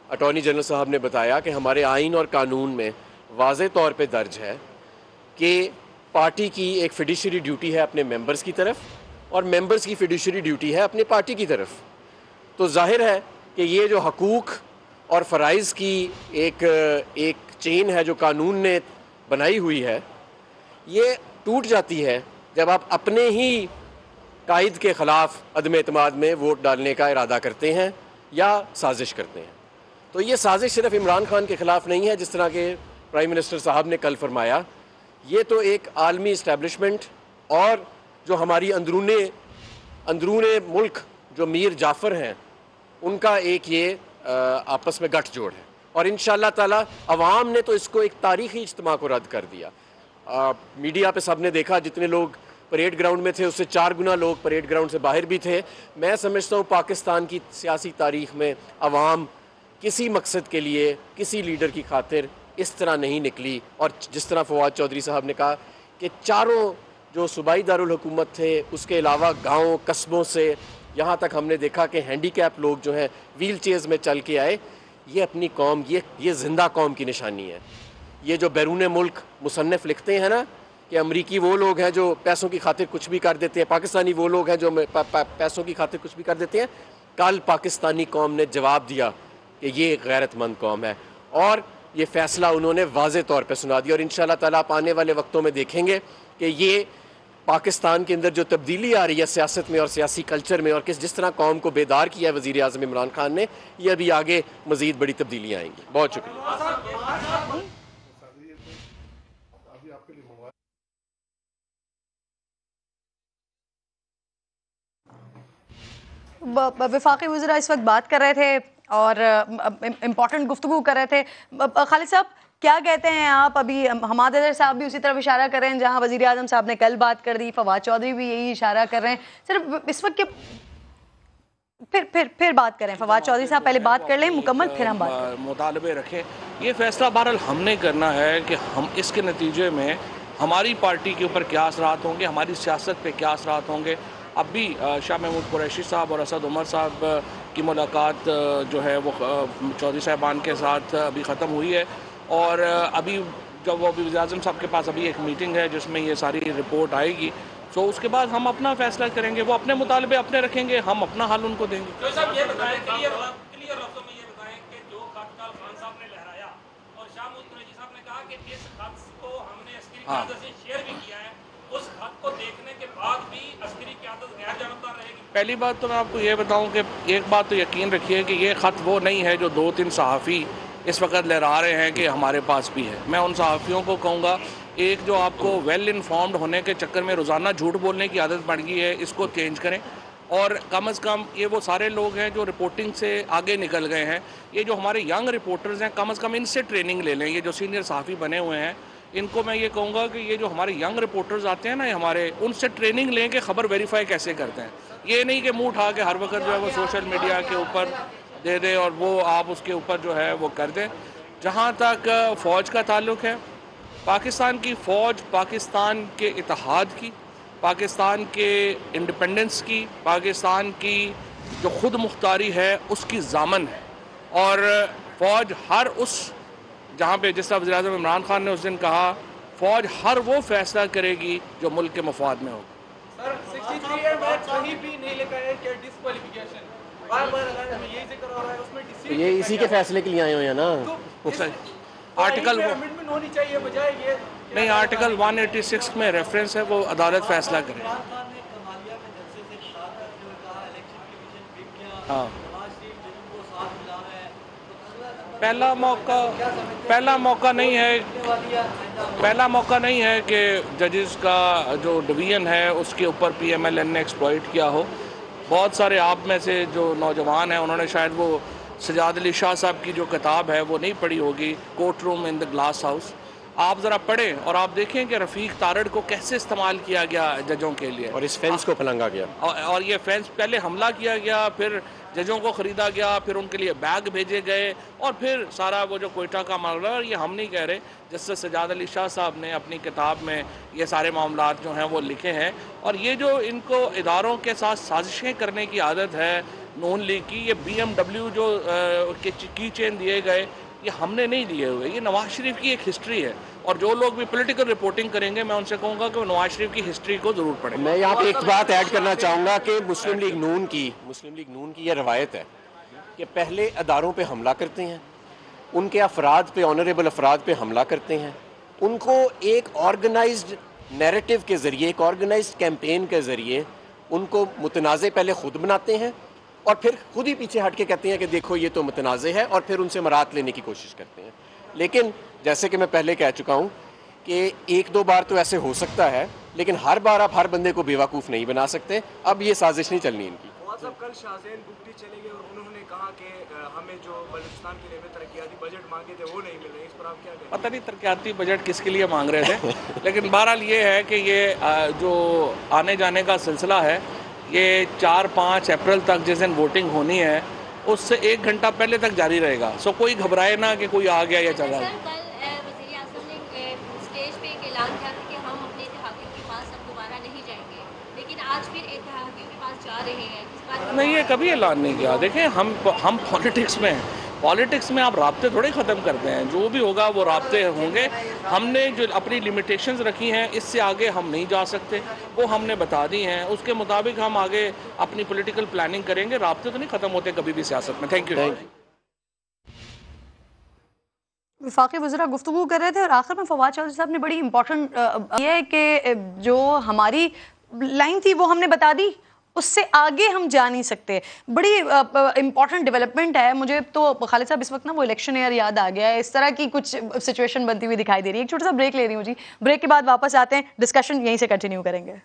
अटॉर्नी जनरल साहब ने बताया कि हमारे आइन और कानून में वाज़े तौर पे दर्ज है कि पार्टी की एक फिड्यूशरी ड्यूटी है अपने मेंबर्स की तरफ, और मेंबर्स की फिड्यूशरी ड्यूटी है अपनी पार्टी की तरफ। तो जाहिर है कि ये जो हकूक़ और फ़राइज़ की एक चेन है जो कानून ने बनाई हुई है, ये टूट जाती है जब आप अपने ही कायद के ख़िलाफ़ अदम एतमाद में वोट डालने का इरादा करते हैं या साजिश करते हैं। तो ये साजिश सिर्फ इमरान खान के ख़िलाफ़ नहीं है, जिस तरह के प्राइम मिनिस्टर साहब ने कल फरमाया, ये तो एक आलमी इस्टेब्लिशमेंट और जो हमारी अंदरूने मुल्क जो मीर जाफ़र हैं उनका एक ये आपस में गठजोड़ है। और इंशाअल्लाह ताला अवाम ने तो इसको एक तारीख़ी इज्तिमा को रद्द कर दिया। मीडिया पे सबने देखा, जितने लोग परेड ग्राउंड में थे उससे 4 गुना लोग परेड ग्राउंड से बाहर भी थे। मैं समझता हूँ पाकिस्तान की सियासी तारीख़ में अवाम किसी मकसद के लिए, किसी लीडर की खातिर इस तरह नहीं निकली। और जिस तरह फवाद चौधरी साहब ने कहा कि चारों जो सूबाई दारुल हुकूमत थे, उसके अलावा गाँव कस्बों से यहाँ तक हमने देखा कि हैंडीकैप लोग जो हैं व्हील चेयर्स में चल के आए। ये अपनी कौम, ये ज़िंदा कौम की निशानी है। ये जो बैरून मुल्क मुसन्निफ़ लिखते हैं ना कि अमरीकी वो लोग हैं जो पैसों की खातिर कुछ भी कर देते हैं, पाकिस्तानी वो लोग हैं जो पैसों की खातिर कुछ भी कर देते हैं, कल पाकिस्तानी कौम ने जवाब दिया कि ये एक गैरतमंद कौम है, और ये फ़ैसला उन्होंने वाज़े तौर पर सुना दिया। और इंशाअल्लाह ताला आप आने वाले वक्तों में देखेंगे कि ये पाकिस्तान के अंदर जो तब्दीली आ रही है सियासत में और सियासी कल्चर में, और जिस तरह कौम को बेदार किया है वज़ीर आज़म इमरान खान ने, ये अभी आगे मज़ीद बड़ी तब्दीलियाँ आएंगी। बहुत शुक्रिया। वफाकी वज़ीर इस वक्त बात कर रहे थे और इम्पॉर्टेंट गुफ्तगू कर रहे थे। खालिद साहब क्या कहते हैं आप? अभी हमाद अज़हर साहब भी उसी तरफ इशारा कर रहे हैं जहां वज़ीर आज़म साहब ने कल बात कर दी, फवाद चौधरी भी यही इशारा कर रहे हैं। सिर्फ इस वक्त के फिर बात करें, फवाद चौधरी साहब पहले बात कर लें मुकम्मल, फिर हम बात मुतालबे रखें। ये फैसला बहरहाल हमने करना है कि हम इसके नतीजे में हमारी पार्टी के ऊपर क्या असरात होंगे, हमारी सियासत पे क्या असरात होंगे। अब भी शाह महमूद कुरैशी साहब और असद उमर साहब की मुलाकात जो है वो चौधरी साहबान के साथ अभी ख़त्म हुई है, और अभी जब वो वज़ीर आज़म साहब के पास अभी एक मीटिंग है जिसमें ये सारी रिपोर्ट आएगी, तो उसके बाद हम अपना फैसला करेंगे। वो अपने मुतालबे अपने रखेंगे, हम अपना हल उनको देंगे। तो साहब ये बताएं, क्लियर लफ्ज़ों में ये बताएं कि जो खत कल खान साहब ने लहराया और शाह महमूद कुरैशी साहब ने कहा कि इस खत को हमने अस्करी क़यादत से शेयर भी किया है, उस खत को देखने के बाद भी अस्करी क़यादत गैर जानबदार रहेगी। पहली बात तो मैं आपको ये बताऊं कि एक बात तो यकीन रखिए कि ये ख़त वो नहीं है जो 2-3 सहाफ़ी इस वक्त लहरा रहे हैं कि हमारे पास भी है। मैं उन सहाफ़ियों को कहूँगा, एक जो आपको वेल इन्फॉर्म्ड होने के चक्कर में रोज़ाना झूठ बोलने की आदत बढ़ गई है, इसको चेंज करें। और कम अज़ कम ये वो सारे लोग हैं जो रिपोर्टिंग से आगे निकल गए हैं, ये जो हमारे यंग रिपोर्टर्स हैं, कम अज़ कम इनसे ट्रेनिंग ले लें। ये जो सीनियर सहाफ़ी बने हुए हैं, इनको मैं ये कहूँगा कि ये जो हमारे यंग रिपोर्टर्स आते हैं ना, हमारे, उनसे ट्रेनिंग लें कि ख़बर वेरीफाई कैसे करते हैं। ये नहीं कि मुँह उठा के हर वक्त जो है वो सोशल मीडिया के ऊपर दे दें और वो आप उसके ऊपर जो है वो कर दें। जहाँ तक फ़ौज का ताल्लुक़ है, पाकिस्तान की फ़ौज पाकिस्तान के इत्तेहाद की, पाकिस्तान के इंडिपेंडेंस की, पाकिस्तान की जो ख़ुद मुख्तारी है उसकी ज़ामन है। और फ़ौज हर उस, जहाँ पे जिस तरह वज़ीर आज़म इमरान खान ने उस दिन कहा, फ़ौज हर वो फैसला करेगी जो मुल्क के मफाद में होगा। सर 63 में कहीं भी नहीं लिखा है कि डिस्क्वालिफिकेशन, बार-बार यही जिक्र हो रहा है, उसमें ये इसी के फैसले के लिए आए हुए हैं ना। आर्टिकल होनी चाहिए बजाय ये नहीं, आर्टिकल 186 में रेफरेंस है, वो अदालत फैसला करे। हाँ, पहला मौका नहीं है कि जजेस का जो डिवीज़न है उसके ऊपर PMLN ने एक्सप्लॉइट किया हो। बहुत सारे आप में से जो नौजवान हैं उन्होंने शायद वो सजाद अली शाह साहब की जो किताब है वो नहीं पढ़ी होगी, court room in the glass house. आप ज़रा पढ़ें और आप देखें कि रफ़ीक तारड़ को कैसे इस्तेमाल किया गया जजों के लिए, और इस फेंस को फलंगा गया, और ये फेंस पहले हमला किया गया, फिर जजों को ख़रीदा गया, फिर उनके लिए बैग भेजे गए, और फिर सारा वो जो कोयटा का मामला, और ये हम नहीं कह रहे, जस्टिस सजाद अली शाह साहब ने अपनी किताब में ये सारे मामलात जो हैं वो लिखे हैं। और ये जो इनको इदारों के साथ साजिशें करने की आदत है नून लीग की, ये BMW जो की चेन दिए गए, ये हमने नहीं दिए हुए, ये नवाज शरीफ की एक हिस्ट्री है। और जो लोग भी पॉलिटिकल रिपोर्टिंग करेंगे मैं उनसे कहूँगा कि वो नवाज शरीफ की हिस्ट्री को ज़रूर पढ़ें। मैं यहाँ पे एक बात ऐड करना चाहूँगा कि मुस्लिम लीग नून की यह रवायत है कि पहले अदारों पे हमला करते हैं, उनके अफराद पे, ऑनरेबल अफराद पे हमला करते हैं, उनको एक ऑर्गेनाइज्ड नैरेटिव के ज़रिए, एक ऑर्गेनाइज्ड कैंपेन के ज़रिए उनको मुतनाज़े पहले ख़ुद बनाते हैं और फिर खुद ही पीछे हट के कहते हैं कि देखो ये तो मुतनाज़े है, और फिर उनसे मरात लेने की कोशिश करते हैं। लेकिन जैसे कि मैं पहले कह चुका हूँ कि एक दो बार तो ऐसे हो सकता है, लेकिन हर बार आप हर बंदे को बेवकूफ़ नहीं बना सकते। अब ये साजिश नहीं चलनी इनकी। कल शाहज़ैन बुगटी चले गए और उन्होंने कहा कि हमें जो बलूचिस्तान के लिए तरक्याती बजट मांगे थे वो नहीं मिले, इस पर आप क्या कहें? पता नहीं तरक्याती बजट किसके लिए मांग रहे थे लेकिन बहरहाल ये है कि ये जो आने जाने का सिलसिला है ये 4-5 अप्रैल तक जिस दिन वोटिंग होनी है उससे 1 घंटा पहले तक जारी रहेगा। सो कोई घबराए ना कि कोई आ गया या चला गया। कल वज़ीर आज़म ने स्टेज पे एक ऐलान किया था कि हम अपने इत्तेहादियों के पास अब दोबारा नहीं जाएंगे, लेकिन आज फिर इत्तेहादियों के पास जा रहे हैं। नहीं, ये कभी ऐलान नहीं किया। देखें, हम पॉलिटिक्स में हैं, पॉलिटिक्स में आप राब्ते थोड़े ख़त्म करते हैं, जो भी होगा वो राब्ते होंगे। हमने जो अपनी लिमिटेशंस रखी हैं इससे आगे हम नहीं जा सकते, वो हमने बता दी हैं, उसके मुताबिक हम आगे अपनी पॉलिटिकल प्लानिंग करेंगे। राब्ते तो नहीं ख़त्म होते कभी भी सियासत में। Thank you. वफाकी वज़ीरा गुफ्तगू कर रहे थे और आखिर में फवाद चौधरी साहब ने बड़ी इंपॉर्टेंट ये है कि जो हमारी लाइन थी वो हमने बता दी, उससे आगे हम जा नहीं सकते। बड़ी इंपॉर्टेंट डेवलपमेंट है। मुझे तो खालिद साहब इस वक्त ना वो इलेक्शन ईयर याद आ गया है, इस तरह की कुछ सिचुएशन बनती हुई दिखाई दे रही है। एक छोटा सा ब्रेक ले रही हूँ जी, ब्रेक के बाद वापस आते हैं, डिस्कशन यहीं से कंटिन्यू करेंगे।